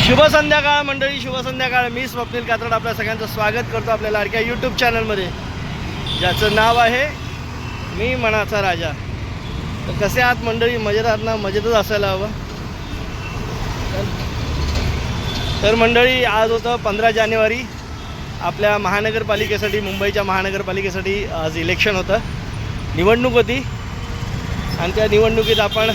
शुभ संध्याकाळ मंडळी, शुभ संध्याकाळ. मी स्वप्नील कात्रड आपल्या सगळ्यांचं स्वागत करतो आपल्या लाडक्या यूट्यूब चॅनलमध्ये, ज्याचं नाव आहे मी मनाचा राजा. तर कसे आहात मंडळी? मजेत आहात ना? मजेतच असायला हवं. तर मंडळी, आज होतं 15 जानेवारी. आपल्या महानगरपालिकेसाठी, मुंबईच्या महानगरपालिकेसाठी आज इलेक्शन होतं, निवडणूक होती. आणि त्या निवडणुकीत आपण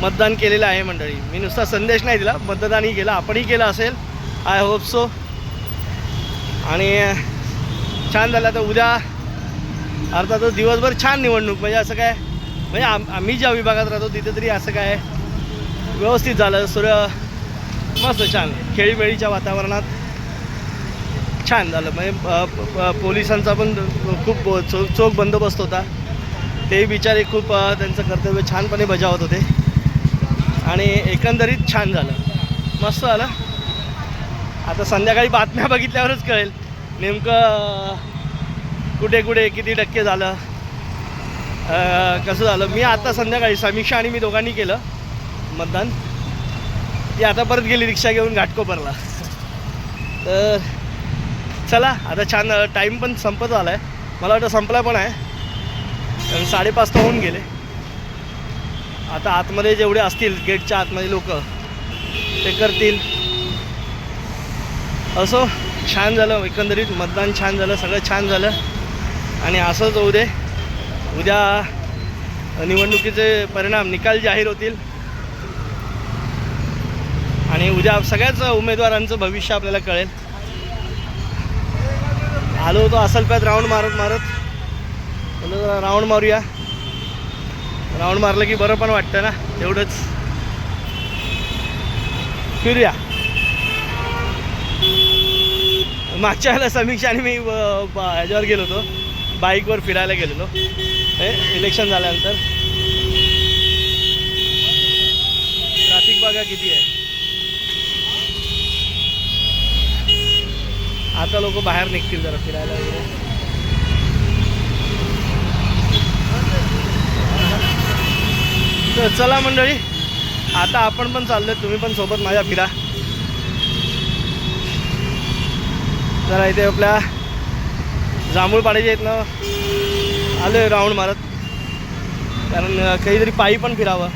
मतदान केलेलं आहे मंडळी. मी नुसता संदेश नाही दिला, मतदानही केलं. आपणही केलं असेल, आय होप सो. आणि छान झालं. तर उद्या अर्थातच दिवसभर छान निवडणूक, म्हणजे असं काय, म्हणजे आम्ही ज्या विभागात राहतो तिथे तरी असं काय व्यवस्थित झालं. सूर्य मस्त छान खेळीमेळीच्या वातावरणात छान झालं. म्हणजे पोलिसांचा पण खूप चोख बंदोबस्त होता. तेही बिचारे खूप त्यांचं कर्तव्य छानपणे बजावत होते. आणि एकंदरीत छान झालं, मस्त झालं. आता संध्याकाळी बातम्या बघितल्यावरच कळेल नेमकं कुठे कुठे किती टक्के झालं, कसं झालं. मी आता संध्याकाळी समीक्षा आणि मी दोघांनी केलं मतदान. ती आता परत गेली रिक्षा घेऊन घाटकोपरला. तर चला, आता छान टाईम पण संपत आला आहे. मला वाटतं संपला पण आहे, कारण 5:30 तर होऊन गेले. आता आतमध्ये जेवढे असतील गेटच्या आतमध्ये लोक, ते करतील. असो, छान झालं एकंदरीत. मतदान छान झालं, सगळं छान झालं. आणि असंच होऊ दे. उद्या निवडणुकीचे परिणाम, निकाल जाहीर होतील. आणि उद्या सगळ्याच उमेदवारांचं भविष्य आपल्याला कळेल. आलो होतो असलप्यात राऊंड मारत राऊंड मारूया. राऊंड मारलं की बरं पण वाटतं ना, तेवढंच फिरूया. मागच्या वेळेला समीक्षा आणि मी ह्याच्यावर गेलो होतो, बाईकवर फिरायला गेलेलो इलेक्शन झाल्यानंतर. ट्रॅफिक बघा किती आहे. आता लोक बाहेर निघतील जरा फिरायला वगैरे. तर चला मंडळी, आता आपण पण चाललो, तुम्ही पण सोबत माझ्या फिरा जरा. इथे आपल्या जांभूळ पाड्याच्या इथनं आलो आहे राऊंड मारत, कारण काहीतरी पायी पण फिरावं.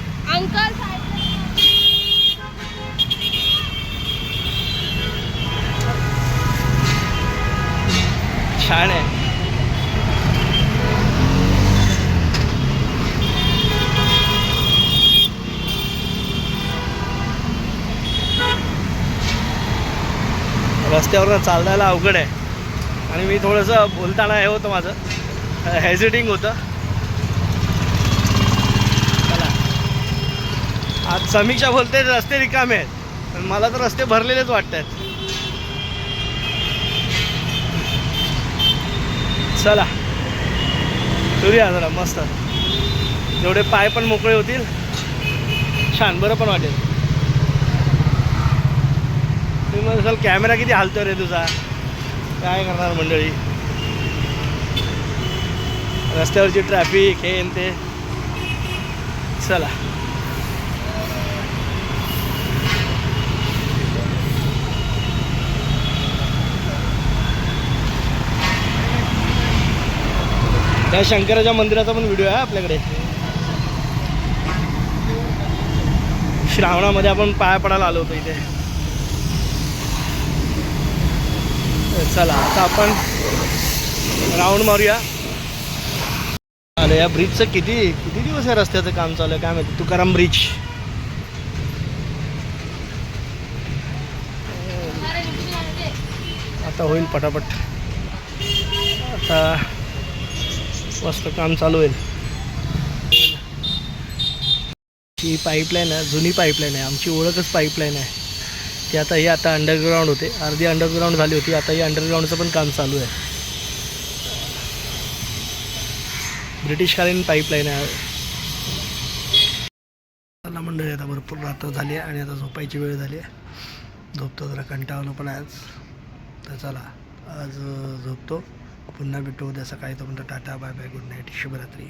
छान आहे. रस्त्यावरनं चालवायला अवघड आहे. आणि मी थोडंसं बोलताना हे होतं, माझं हेजिटिंग होतं. चला, आज समीक्षा बोलते रस्ते रिकामे आहेत, पण मला तर रस्ते भरलेलेच वाटत आहेत. चला फिरूया जरा मस्त. जेवढे पाय पण मोकळे होतील, छान बरं पण वाटेल. तुम्ही म्हणाल कॅमेरा किती हालतो रे तुझा, काय करणार मंडळी. रस्त्यावरची ट्रॅफिक हे ते. चला, त्या शंकराच्या मंदिराचा पण व्हिडिओ आहे आपल्याकडे. श्रावणामध्ये आपण पाया पडायला आलो होतो इथे. चला, आता आपण राऊंड मारूया. अरे या ब्रिजचं किती दिवस आहे रस्त्याचं काम चालू आहे काय माहिती. तुकाराम ब्रिज. आता होईल पटापट. आता मस्त काम चालू होईल. ही पाईपलाईन आहे, जुनी पाईपलाईन आहे, आमची ओळखच पाईपलाईन आहे ती. आता ही अंडरग्राऊंड होते, अर्धी अंडरग्राऊंड झाली होती. आता ही अंडरग्राऊंडचं पण काम चालू आहे. ब्रिटिशकालीन पाईपलाईन आहे. चला मंडळी, आता भरपूर रात्र झाली आहे आणि आता झोपायची वेळ झाली आहे. झोपतो, जरा कंटाळलो पण आज. तर चला, आज झोपतो. पुन्हा भेटू उद्या सकाळी. तो म्हणतो टाटा बाय बाय, गुड नाईट, शुभरात्री.